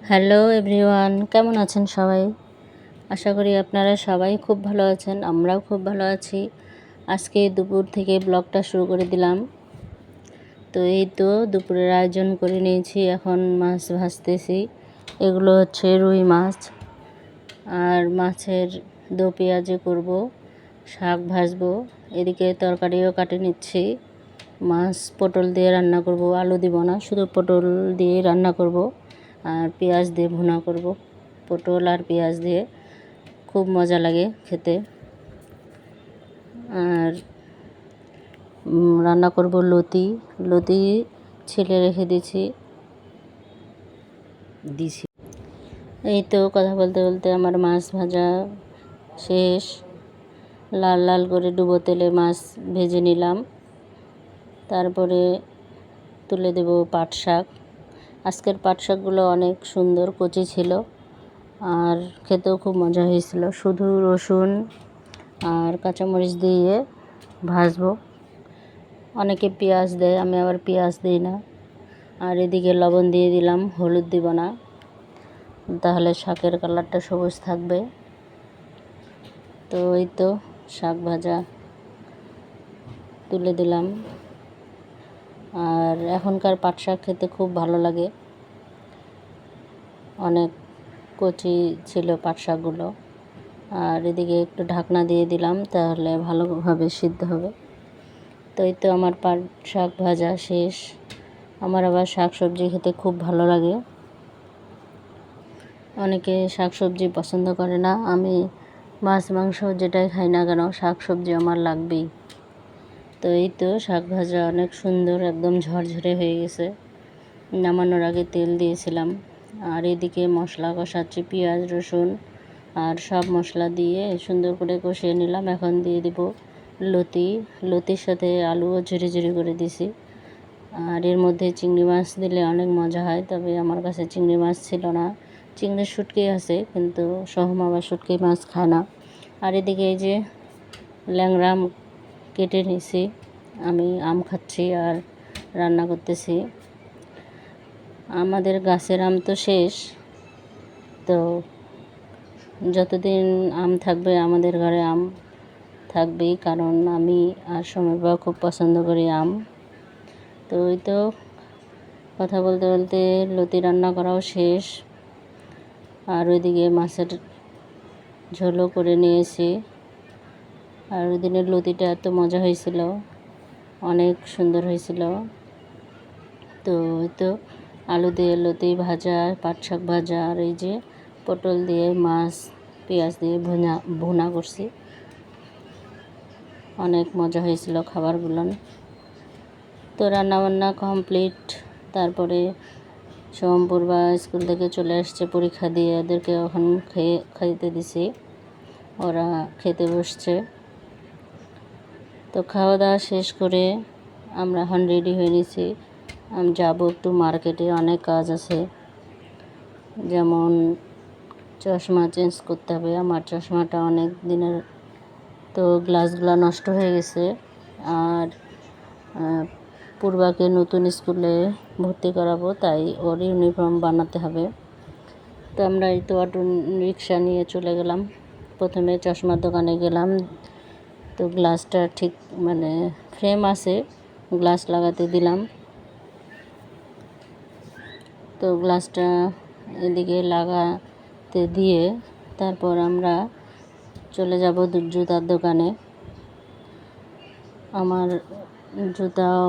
Hello everyone, কেমন আছেন সবাই? আশা করি আপনারা সবাই খুব ভালো আছেন। আমরাও খুব ভালো আছি। আজকে দুপুর থেকে ব্লগটা শুরু করে দিলাম। তো এই তো দুপুরের আয়োজন করে নিয়েছি। এখন মাছ ভাজতেছি। এগুলো হচ্ছে রুই মাছ, আর মাছের দো পেঁয়াজে করব, শাক ভাজবো, এদিকে তরকারিও কাটে নিচ্ছি। মাছ পটল দিয়ে রান্না করব, আলু দিব না, শুধু পটল দিয়ে রান্না করব আর পেঁয়াজ দিয়ে ভুনা করব। পটল আর পেঁয়াজ দিয়ে খুব মজা লাগে খেতে। আর রান্না করব লতি ছিলে রেখে দিছি। এই তো কথা বলতে বলতে আমার মাছ ভাজা শেষ। লাল লাল করে ডুবো তেলে মাছ ভেজে নিলাম। তারপরে তুলে দেব পাট শাক। আজকের পাট শাকগুলো অনেক সুন্দর কচি ছিল আর খেতেও খুব মজা হয়েছিল। শুধু রসুন আর কাঁচামরিচ দিয়ে ভাজবো। অনেকে পেঁয়াজ দেয়, আমি আবার পেঁয়াজ দিই না। আর এদিকে লবণ দিয়ে দিলাম, হলুদ দিব না, তাহলে শাকের কালারটা সবুজ থাকবে। তো এই তো শাক ভাজা তুলে দিলাম। আর এখনকার পাট শাক খেতে খুব ভালো লাগে। অনেক কচি ছিল পাট শাকগুলো। আর এদিকে একটু ঢাকনা দিয়ে দিলাম, তাহলে ভালোভাবে সিদ্ধ হবে। তো এই তো আমার পাট শাক ভাজা শেষ। আমার আবার শাক সবজি খেতে খুব ভালো লাগে। অনেকে শাক সবজি পছন্দ করে না, আমি মাছ মাংস যেটাই খাই না কেন শাক সবজি আমার লাগবেই। তো এই তো শাক ভাজা অনেক সুন্দর, একদম ঝরঝরে হয়ে গেছে। নামানোর আগে তেল দিয়েছিলাম। আর এদিকে মশলা কষাচ্ছি, পেঁয়াজ রসুন আর সব মশলা দিয়ে সুন্দর করে কষিয়ে নিলাম। এখন দিয়ে দিব লতির সাথে আলুও ঝুরি ঝুরি করে দিছি। আর এর মধ্যে চিংড়ি মাছ দিলে অনেক মজা হয়, তবে আমার কাছে চিংড়ি মাছ ছিল না। চিংড়ির শুটকি আছে, কিন্তু সোহম আবার শুটকি মাছ খায় না। আর এদিকে এই যে ল্যাংড়া আম কেটে নিছি, আমি আম খাচ্ছি আর রান্না করতেছি। আমাদের গাছের আম তো শেষ, তো যতদিন আম থাকবে আমাদের ঘরে আম থাকবেই, কারণ আমি আর সময় বাবা খুব পছন্দ করি আম। তো ওই তো কথা বলতে বলতে লতি রান্না করাও শেষ। আর ওইদিকে মাছের ঝোলও করে নিয়েছি। আর ওই দিনের লতিটা এত মজা হয়েছিল, অনেক সুন্দর হয়েছিল। তো ওই তো আলু দিয়ে লতি ভাজা, পাট শাক ভাজা, আর এই যে পটল দিয়ে মাছ পেঁয়াজ দিয়ে ভুনা করছি। অনেক মজা হয়েছিল খাবারগুলো। তো রান্নাবান্না কমপ্লিট। তারপরে সোমপুরবা স্কুল থেকে চলে আসছে পরীক্ষা দিয়ে, ওদেরকে এখন খাইতে দিছি, ওরা খেতে বসছে। তো খাওয়া দাওয়া শেষ করে আমরা এখন রেডি হয়ে নিছি। আমি যাবো একটু মার্কেটে, অনেক কাজ আছে, যেমন চশমা চেঞ্জ করতে হবে। আমার চশমাটা অনেক দিনের, তো গ্লাসগুলো নষ্ট হয়ে গেছে। আর পূর্বাকে নতুন স্কুলে ভর্তি করাবো, তাই ওর ইউনিফর্ম বানাতে হবে। তো আমরা এই তো অটো রিক্সা নিয়ে চলে গেলাম। প্রথমে চশমার দোকানে গেলাম, তো গ্লাসটা ঠিক মানে ফ্রেম আছে, গ্লাস লাগাতে দিলাম। তো গ্লাসটা এদিকে লাগাতে দিয়ে তারপর আমরা চলে যাব জুতার দোকানে। আমার জুতাও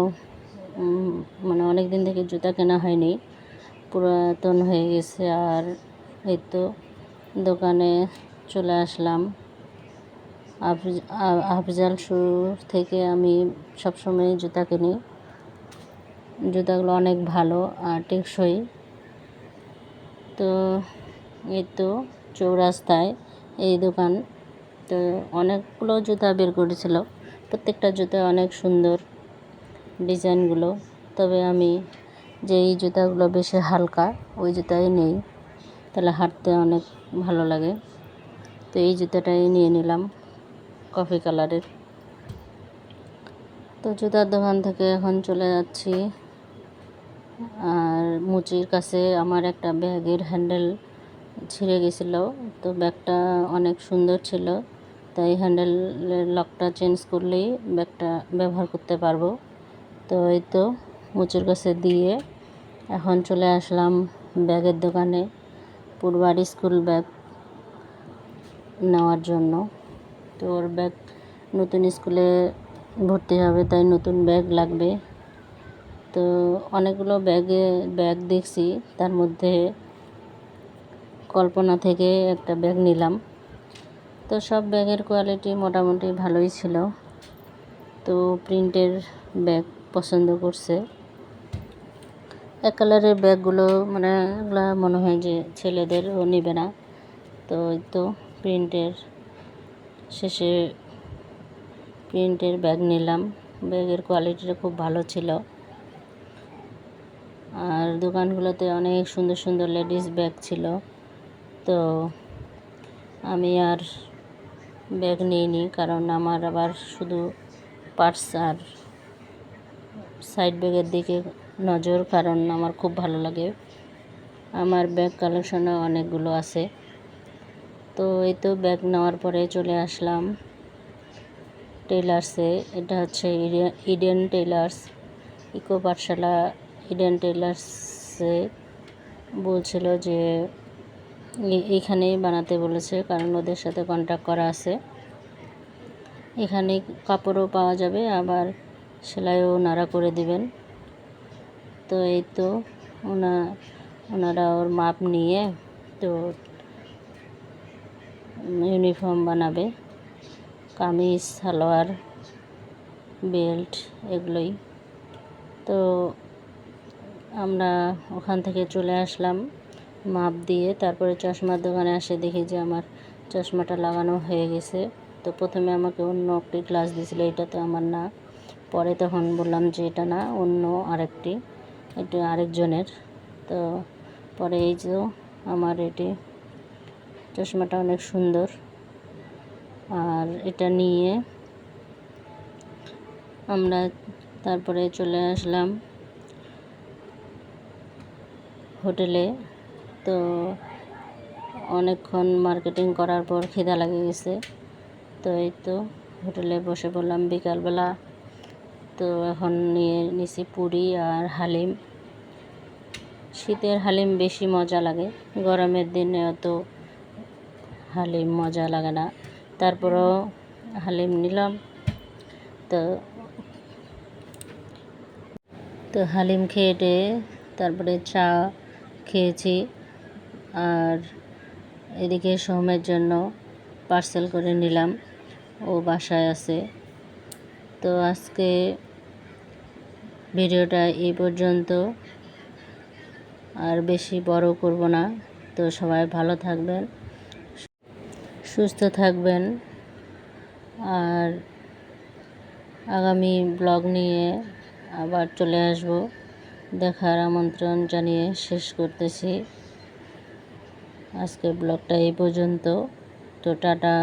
মানে অনেক দিন থেকে জুতা কেনা হয়নি, পুরাতন হয়ে গেছে। আর এই তো দোকানে চলে আসলাম। আফজাল শু থেকে আমি সবসময় জুতা কিনি। জুতাগুলো অনেক ভালো আর টেকসই। তো এই তো চৌরাস্তায় এই দোকান। তো অনেকগুলো জুতা বের করেছিল, প্রত্যেকটা জুতা অনেক সুন্দর ডিজাইনগুলো। তবে আমি যেই জুতাগুলো বেশি হালকা ওই জুতাই নেই, তাহলে হাঁটতে অনেক ভালো লাগে। তো এই জুতাটাই নিয়ে নিলাম, কফি কালারের। তো জুতার দোকান থেকে এখন চলে যাচ্ছি আর মুচির কাছে আমার একটা ব্যাগের হ্যান্ডেল ছিঁড়ে গেছিলো, তো ব্যাগটা অনেক সুন্দর ছিল, তাই হ্যান্ডেলের লকটা চেঞ্জ করলেই ব্যাগটা ব্যবহার করতে পারবো। তো এই তো মুচির কাছে দিয়ে এখন চলে আসলাম ব্যাগের দোকানে পূর্বার স্কুল ব্যাগ নেওয়ার জন্য। তো ওর ব্যাগ নতুন স্কুলে ভর্তি হবে, তাই নতুন ব্যাগ লাগবে। তো অনেকগুলো ব্যাগ দেখছি, তার মধ্যে কল্পনা থেকে একটা ব্যাগ নিলাম। তো সব ব্যাগের কোয়ালিটি মোটামুটি ভালোই ছিল। তো প্রিন্টের ব্যাগ পছন্দ করছে। এক কালারের ব্যাগগুলো মানে এগুলো মনে হয় যে ছেলেদেরও নেবে না। তো এই তো শেষে প্রিন্টের ব্যাগ নিলাম। ব্যাগের কোয়ালিটিটা খুব ভালো ছিল। আর দোকানগুলোতে অনেক সুন্দর সুন্দর লেডিস ব্যাগ ছিল। তো আমি আর ব্যাগ নিইনি, কারণ আমার আবার শুধু পার্স আর সাইড ব্যাগের দিকে নজর, কারণ আমার খুব ভালো লাগে। আমার ব্যাগ কালেকশনে অনেকগুলো আছে। তো এই তো ব্যাগ নেওয়ার পরে চলে আসলাম টেইলার্সে। এটা হচ্ছে ইডেন টেইলার্স, ইকো পাঠশালা ইডেন টেইলার্সে বলছিল যে এইখানেই বানাতে বলেছে, কারণ ওদের সাথে কন্ট্যাক্ট করা আছে। এখানে কাপড়ও পাওয়া যাবে, আবার সেলাইও ওনারা করে দিবেন। তো এই তো ওনারা ওর মাপ নিয়ে তো ইউনিফর্ম বানাবে, কামিজ, সালোয়ার, বেল্ট এগুলোই। তো আমরা ওখান থেকে চলে আসলাম মাপ দিয়ে। তারপরে চশমার দোকানে আসে দেখি যে আমার চশমাটা লাগানো হয়ে গেছে। তো প্রথমে আমাকে অন্য একটি গ্লাস দিয়েছিল, এটা তো আমার না। পরে তখন বললাম যে এটা না, অন্য এটা আরেকজনের। তো পরে এই যে আমার চশমাটা অনেক সুন্দর। আর এটা নিয়ে আমরা তারপরে চলে আসলাম হোটেলে। তো অনেকক্ষণ মার্কেটিং করার পর খিদা লাগে গেছে। তো এই তো হোটেলে বসে পড়লাম বিকালবেলা। তো এখন নিছি পুরি আর হালিম। শীতের হালিম বেশি মজা লাগে, গরমের দিনে অত হালিম মজা লাগে না। তারপরও হালিম নিলাম। তো হালিম খেয়ে তারপরে চা খেয়েছি। আর এদিকে সোহমের জন্য পার্সেল করে নিলাম, ও বাসায় আছে। তো আজকে ভিডিওটা এই পর্যন্ত, আর বেশি বড় করব না। তো সবাই ভালো থাকবেন, সুস্থ থাকবেন। আর আগামী ব্লগ নিয়ে আবার চলে আসব। দেখার আমন্ত্রণ জানিয়ে শেষ করতেছি। আজকে ব্লগটা এই পর্যন্ত। তো টাটা।